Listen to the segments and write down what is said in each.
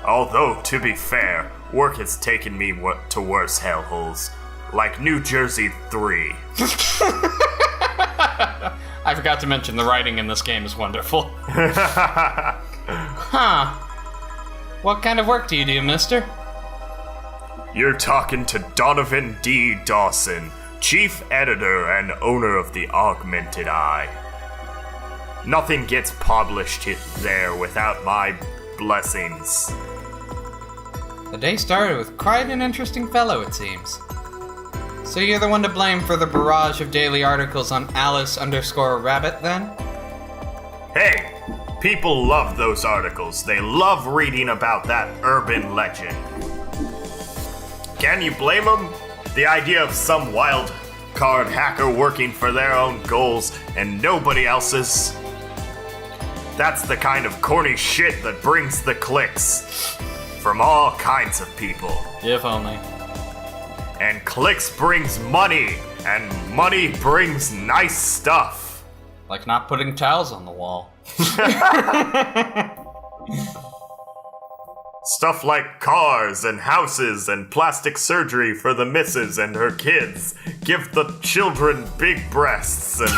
Although, to be fair, work has taken me to worse hellholes, like New Jersey 3. I forgot to mention the writing in this game is wonderful. Huh. What kind of work do you do, mister? You're talking to Donovan D. Dawson, chief editor and owner of the Augmented Eye. Nothing gets published there without my blessings. The day started with quite an interesting fellow, it seems. So you're the one to blame for the barrage of daily articles on Alice_Rabbit, then? Hey, people love those articles. They love reading about that urban legend. Can you blame them? The idea of some wild card hacker working for their own goals and nobody else's. That's the kind of corny shit that brings the clicks. From all kinds of people. If only. And clicks brings money, and money brings nice stuff. Like not putting towels on the wall. Stuff like cars and houses and plastic surgery for the missus and her kids. Give the children big breasts and...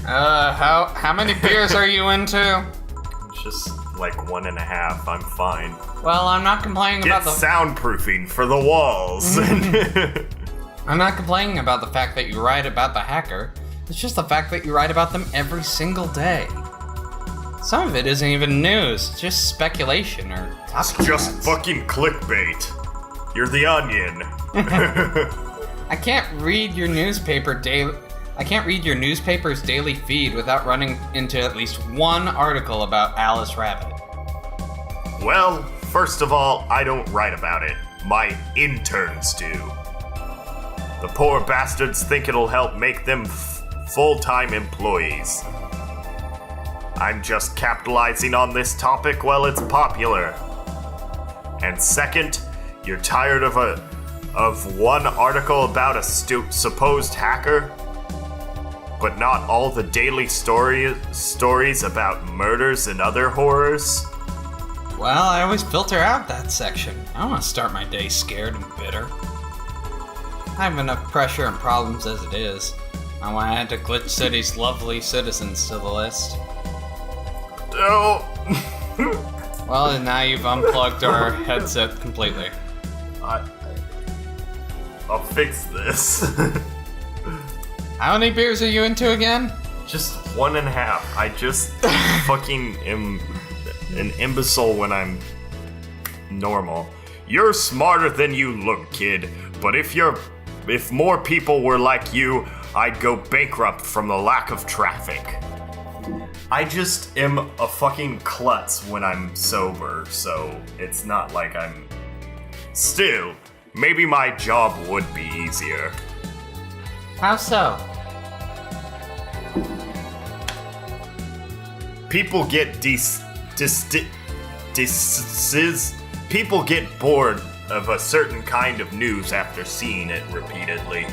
How many beers are you into? Just like 1.5, I'm fine. Well, I'm not complaining about the... soundproofing for the walls. I'm not complaining about the fact that you write about the hacker. It's just the fact that you write about them every single day. Some of it isn't even news, it's just speculation or It's just fucking clickbait. You're the Onion. I can't read your newspaper's daily feed without running into at least one article about Alice Rabbit. Well, first of all, I don't write about it. My interns do. The poor bastards think it'll help make them full-time employees. I'm just capitalizing on this topic while it's popular. And second, you're tired of one article about a supposed hacker, but not all the daily stories about murders and other horrors? Well, I always filter out that section. I don't want to start my day scared and bitter. I have enough pressure and problems as it is. I want to add to Glitch City's lovely citizens to the list. Oh. Well, and now you've unplugged our headset completely. I'll fix this. How many beers are you into again? Just 1.5. I just fucking am an imbecile when I'm normal. You're smarter than you look, kid. But if more people were like you, I'd go bankrupt from the lack of traffic. I just am a fucking klutz when I'm sober, so it's not like I'm... Still, maybe my job would be easier. How so? People get people get bored of a certain kind of news after seeing it repeatedly.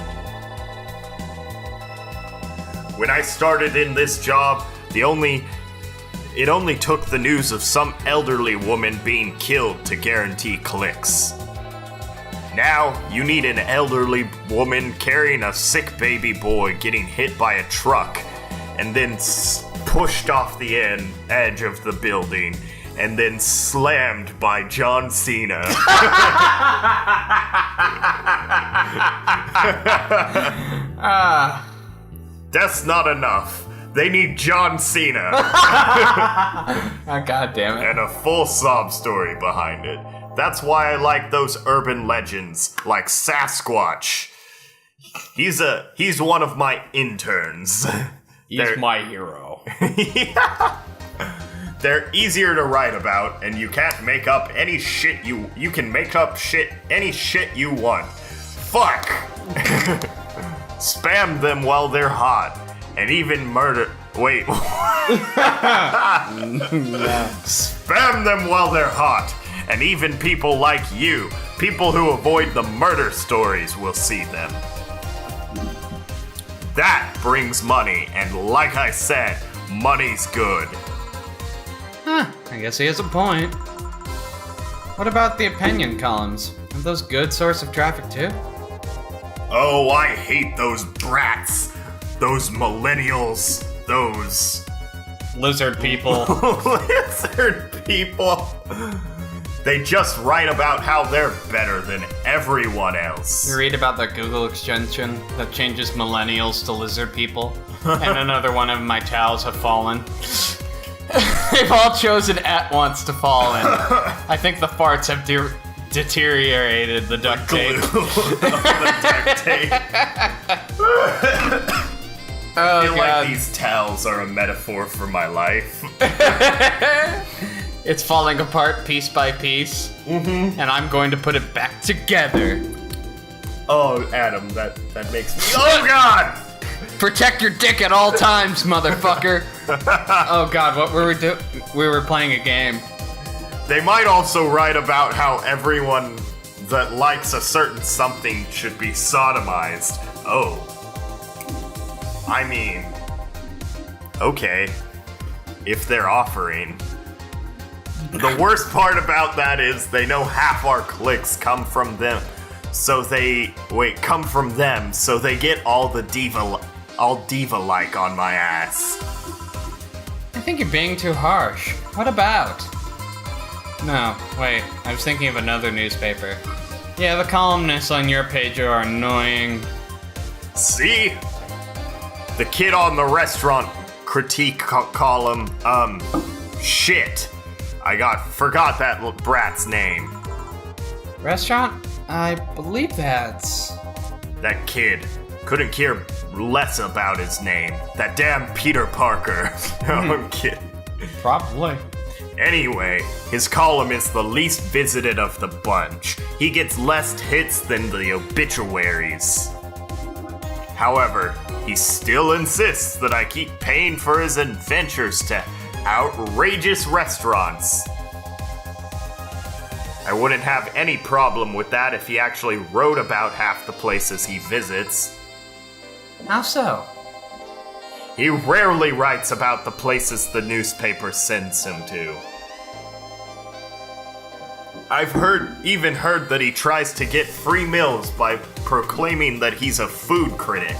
When I started in this job, it only took the news of some elderly woman being killed to guarantee clicks. Now, you need an elderly woman carrying a sick baby boy getting hit by a truck and then pushed off the edge of the building and then slammed by John Cena. That's not enough. They need John Cena. Oh, God damn it. And a full sob story behind it. That's why I like those urban legends, like Sasquatch. He's one of my interns. He's my hero. Yeah. They're easier to write about, and you can't make up any shit you can make up any shit you want. Fuck! Spam them while they're hot. And even murder... Wait. Spam them while they're hot. And even people like you, people who avoid the murder stories, will see them. That brings money, and like I said, money's good. Huh. I guess he has a point. What about the opinion columns? Are those good source of traffic too? Oh, I hate those brats. Those millennials. Those... Lizard people. lizard people. They just write about how they're better than everyone else. You read about the Google extension that changes millennials to lizard people? And another one of my towels have fallen. They've all chosen at once to fall in. I think the farts have deteriorated the duct tape. The duct tape. Oh, I feel God. like these towels are a metaphor for my life. It's falling apart piece by piece. And I'm going to put it back together. Oh, Adam, that makes me... Oh, God! Protect your dick at all times, motherfucker. Oh, God, what were we doing? We were playing a game. They might also write about how everyone that likes a certain something should be sodomized. Oh. I mean... Okay. If they're offering... The worst part about that is they know half our clicks come from them. So they... Wait, come from them, so they get all the diva-like on my ass. I think you're being too harsh. What about? No, wait, I was thinking of another newspaper. Yeah, the columnists on your page are annoying. See? The kid on the restaurant critique column, shit. I forgot that brat's name. Restaurant? I believe that's... That kid. Couldn't care less about his name. That damn Peter Parker. No, I'm kidding. Probably. Anyway, his column is the least visited of the bunch. He gets less hits than the obituaries. However, he still insists that I keep paying for his adventures to outrageous restaurants. I wouldn't have any problem with that if he actually wrote about half the places he visits. How so? He rarely writes about the places the newspaper sends him to. I've even heard that he tries to get free meals by proclaiming that he's a food critic.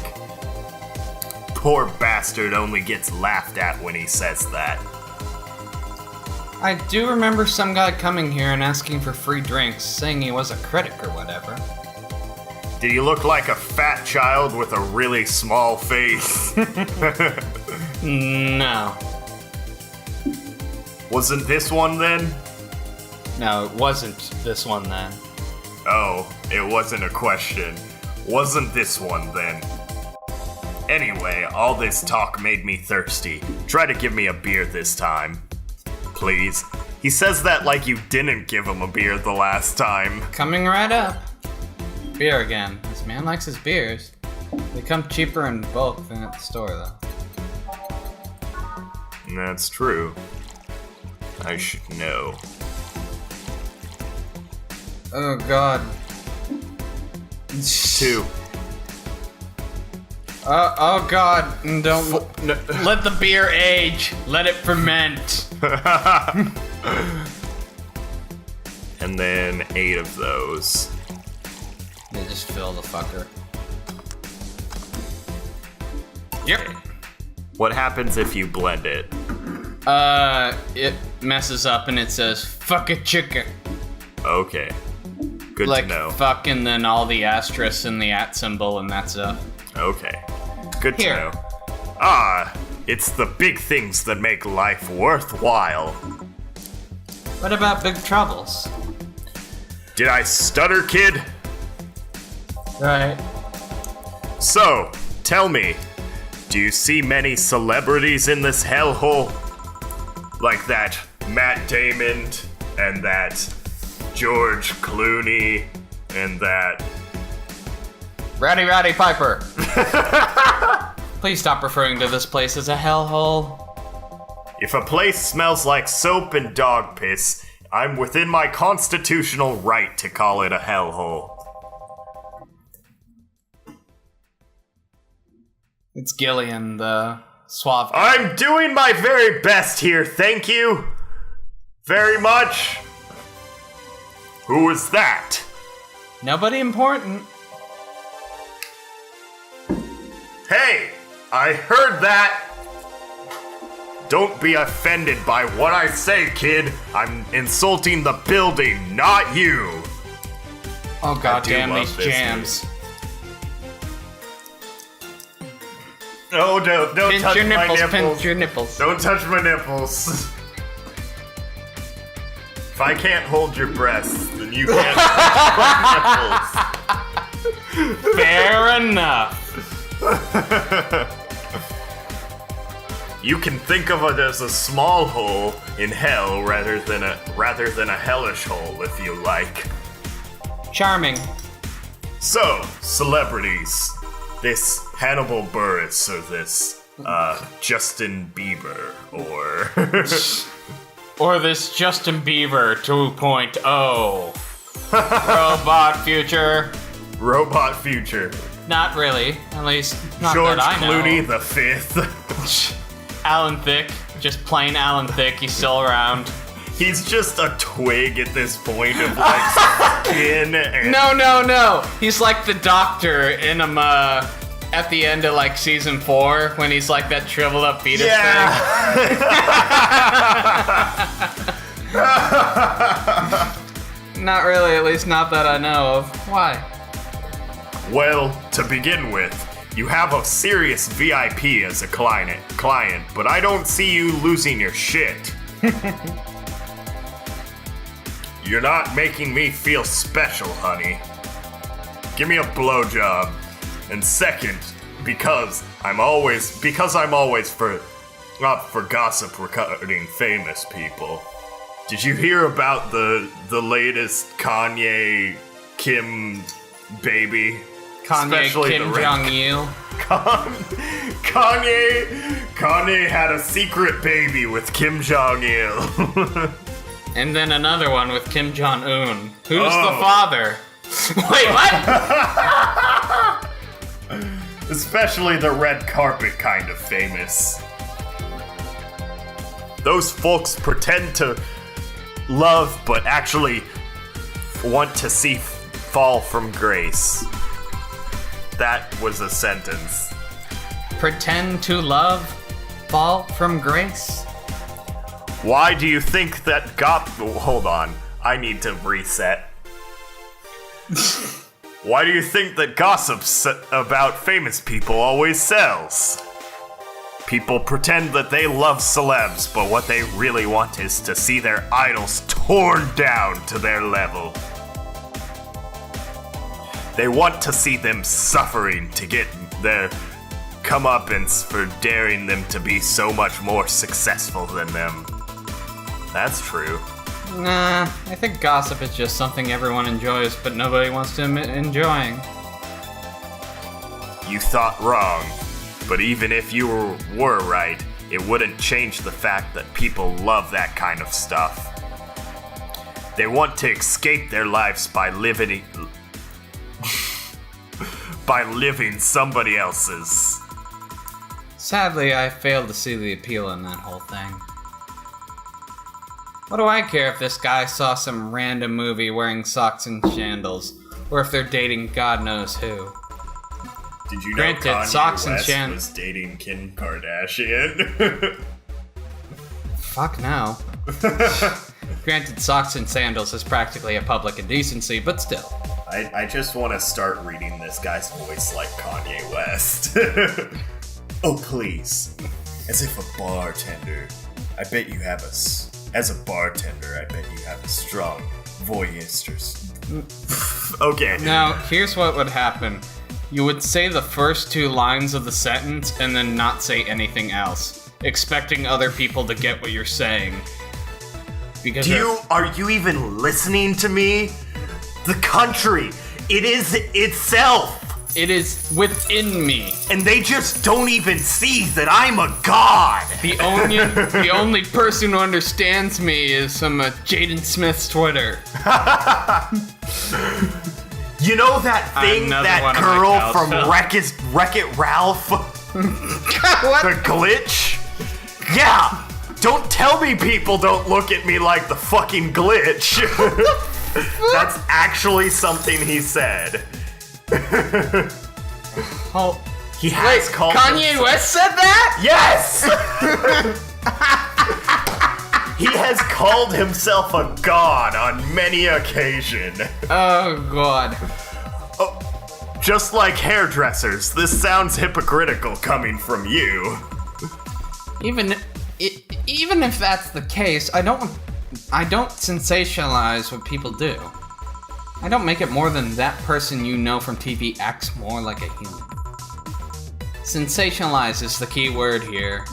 Poor bastard only gets laughed at when he says that. I do remember some guy coming here and asking for free drinks, saying he was a critic or whatever. Did he look like a fat child with a really small face? No. Wasn't this one then? No, it wasn't this one then. Oh, it wasn't a question. Wasn't this one then? Anyway, all this talk made me thirsty. Try to give me a beer this time. Please. He says that like you didn't give him a beer the last time. Coming right up. Beer again. This man likes his beers. They come cheaper in bulk than at the store, though. That's true. I should know. Oh, God. 2. Oh, God. Don't... Let the beer age. Let it ferment. And then 8 of those. They just fill the fucker. Yep. What happens if you blend it? It messes up and it says, fuck a chicken. Okay. Good like, to know. fuck and then all the asterisks and the at symbol and that stuff. Okay. Good Here. to know. Ah, it's the big things that make life worthwhile. What about big troubles? Did I stutter, kid? Right. So, tell me, do you see many celebrities in this hellhole? Like that Matt Damon, and that George Clooney, and that... Rowdy Piper. Please stop referring to this place as a hellhole. If a place smells like soap and dog piss, I'm within my constitutional right to call it a hellhole. It's Gillian, the suave. I'm doing my very best here, thank you. very much. Who is that? Nobody important. Hey, I heard that. Don't be offended by what I say, kid. I'm insulting the building, not you. Oh goddamn love these this jams. Oh, don't Pinch touch your my nipples, nipples. pinch your nipples. Don't touch my nipples. If I can't hold your breasts, then you can't touch my nipples. Fair enough. You can think of it as a small hole in hell rather than a hellish hole, if you like. Charming. So, celebrities. This Hannibal Buress or this Justin Bieber or Or this Justin Bieber 2.0. Robot future. Robot Future. Not really. At least, not George that I know. Clooney the Fifth. Alan Thicke. Just plain Alan Thicke. He's still around. He's just a twig at this point of like skin and No. He's like the doctor in at the end of like season 4 when he's like that shriveled up fetus thing. Not really, at least not that I know of. Why? Well, to begin with, you have a serious VIP as a client, but I don't see you losing your shit. You're not making me feel special, honey. Give me a blowjob. And second, because I'm always for gossip regarding famous people. Did you hear about the latest Kanye Kim baby? Kanye Especially Kim the Jong-il. Kanye had a secret baby with Kim Jong-il. And then another one with Kim Jong-un. Who's the Oh. father? Wait, what? Especially the red carpet kind of famous. Those folks pretend to love, but actually want to see fall from grace. That was a sentence. Pretend to love, fall from grace? Why do you think that hold on. I need to reset. Why do you think that gossip about famous people always sells? People pretend that they love celebs, but what they really want is to see their idols torn down to their level. They want to see them suffering to get their comeuppance for daring them to be so much more successful than them. That's true. Nah, I think gossip is just something everyone enjoys, but nobody wants to admit enjoying. You thought wrong, but even if you were right, it wouldn't change the fact that people love that kind of stuff. They want to escape their lives by living somebody else's. Sadly, I failed to see the appeal in that whole thing. What do I care if this guy saw some random movie wearing socks and sandals, or if they're dating God knows who? Did you know Granted, Kanye socks and West was dating Kim Kardashian? Fuck no. Granted, socks and sandals is practically a public indecency, but still. I just want to start reading this guy's voice like Kanye West. Oh, please. As if a bartender. I bet you have As a bartender, I bet you have a strong voyeurist. Okay. Now, here's what would happen. You would say the first 2 lines of the sentence and then not say anything else, expecting other people to get what you're saying. Because Are you even listening to me? The country, it is itself. it is within me. And they just don't even see that I'm a god. The only person who understands me is some Jaden Smith's Twitter. You know that thing, Another that one of my girl pals from fell. Wreck-It Ralph? What? The glitch? Yeah! Don't tell me people don't look at me like the fucking glitch. That's actually something he said. Oh, he has called Kanye West said that? Yes! He has called himself a god on many occasions. Oh, God. Just like hairdressers, this sounds hypocritical coming from you. Even if that's the case, I don't sensationalize what people do. I don't make it more than that person you know from TV acts more like a human. Sensationalize is the key word here.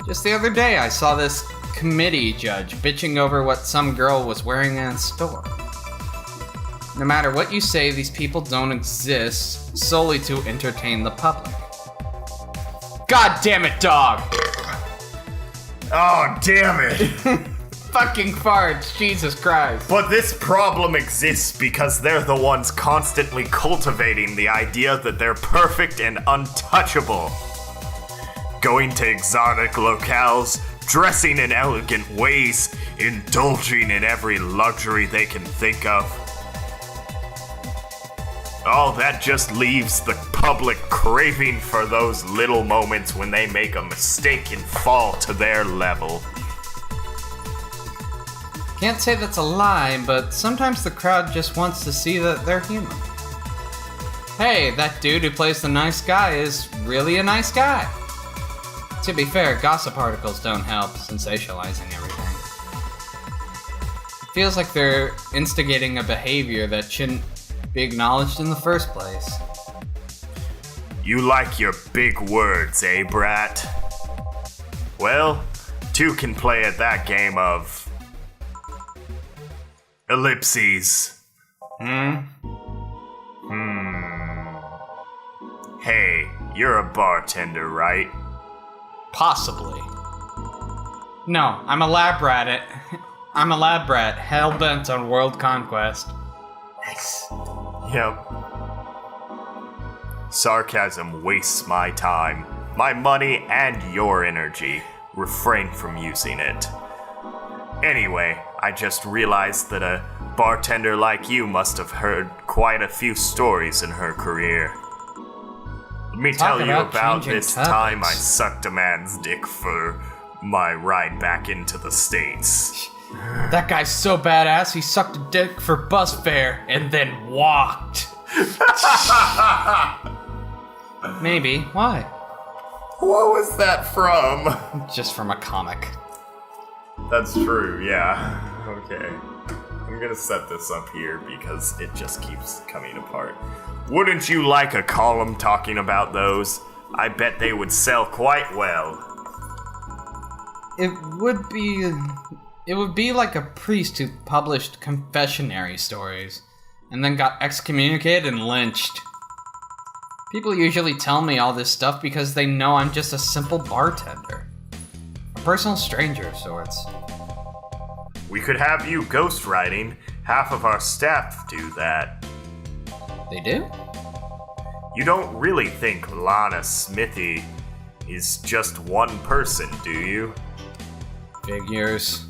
Just the other day, I saw this committee judge bitching over what some girl was wearing in a store. No matter what you say, these people don't exist solely to entertain the public. God damn it, dog! Oh, damn it. Fucking farts, Jesus Christ. But this problem exists because they're the ones constantly cultivating the idea that they're perfect and untouchable. Going to exotic locales, dressing in elegant ways, indulging in every luxury they can think of. All that just leaves the public craving for those little moments when they make a mistake and fall to their level. Can't say that's a lie, but sometimes the crowd just wants to see that they're human. Hey, that dude who plays the nice guy is really a nice guy. To be fair, gossip articles don't help sensationalizing everything. It feels like they're instigating a behavior that shouldn't be acknowledged in the first place. You like your big words, eh, brat? Well, two can play at that game of ellipses. Hey, you're a bartender, right? Possibly. No, I'm a lab rat. I'm a lab rat, hell-bent on world conquest. Nice. Yep. Sarcasm wastes my time, my money, and your energy. Refrain from using it. Anyway, I just realized that a bartender like you must have heard quite a few stories in her career. Let me tell you about this time I sucked a man's dick for my ride back into the States. That guy's so badass, he sucked a dick for bus fare and then walked. Maybe. Why? What was that from? Just from a comic. That's true, yeah. Okay. I'm gonna set this up here because it just keeps coming apart. Wouldn't you like a column talking about those? I bet they would sell quite well. It would be like a priest who published confessionary stories and then got excommunicated and lynched. People usually tell me all this stuff because they know I'm just a simple bartender. A personal stranger of sorts. We could have you ghostwriting. Half of our staff do that. They do? You don't really think Lana Smithy is just one person, do you? Figures.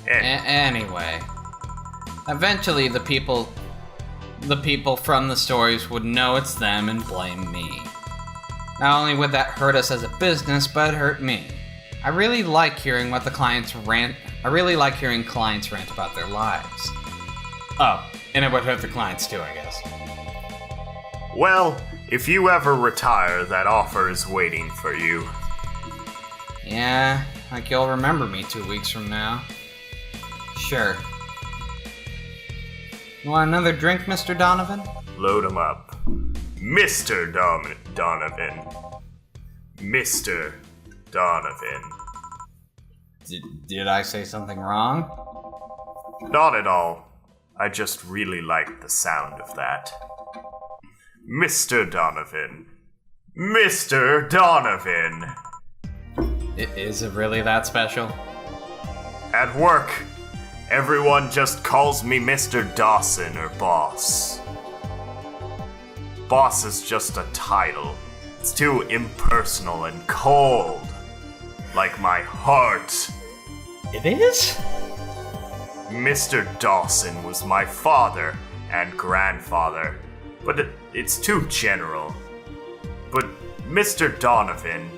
Eh. Anyway. Eventually the people from the stories would know it's them and blame me. Not only would that hurt us as a business, but it hurt me. I really like hearing clients rant about their lives. Oh, and it would hurt the clients too, I guess. Well, if you ever retire, that offer is waiting for you. Yeah, like you'll remember me 2 weeks from now. Sure. You want another drink, Mr. Donovan? Load 'em up. Mr. Donovan. Mr. Donovan. Did I say something wrong? Not at all. I just really like the sound of that. Mr. Donovan. Mr. Donovan. Is it really that special? At work, everyone just calls me Mr. Dawson or Boss. Boss is just a title. It's too impersonal and cold. like my heart. It is? Mr. Dawson was my father and grandfather, but it's too general. But Mr. Donovan...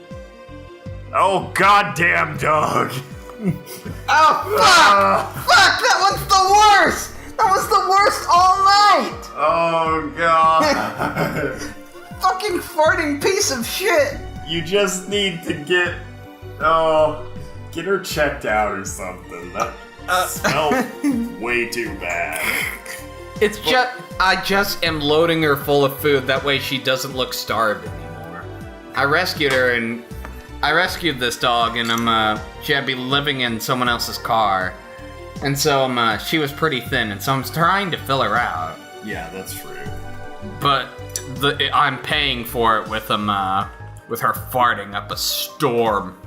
Oh, goddamn dog! Oh, fuck! Fuck, that was the worst! That was the worst all night! Oh, God. Fucking farting piece of shit! You just need to get her checked out or something. That smelled way too bad. I just am loading her full of food, that way she doesn't look starved anymore. I rescued this dog, and she had been living in someone else's car. And so, she was pretty thin, and so I'm trying to fill her out. Yeah, that's true. But I'm paying for it with her farting up a storm.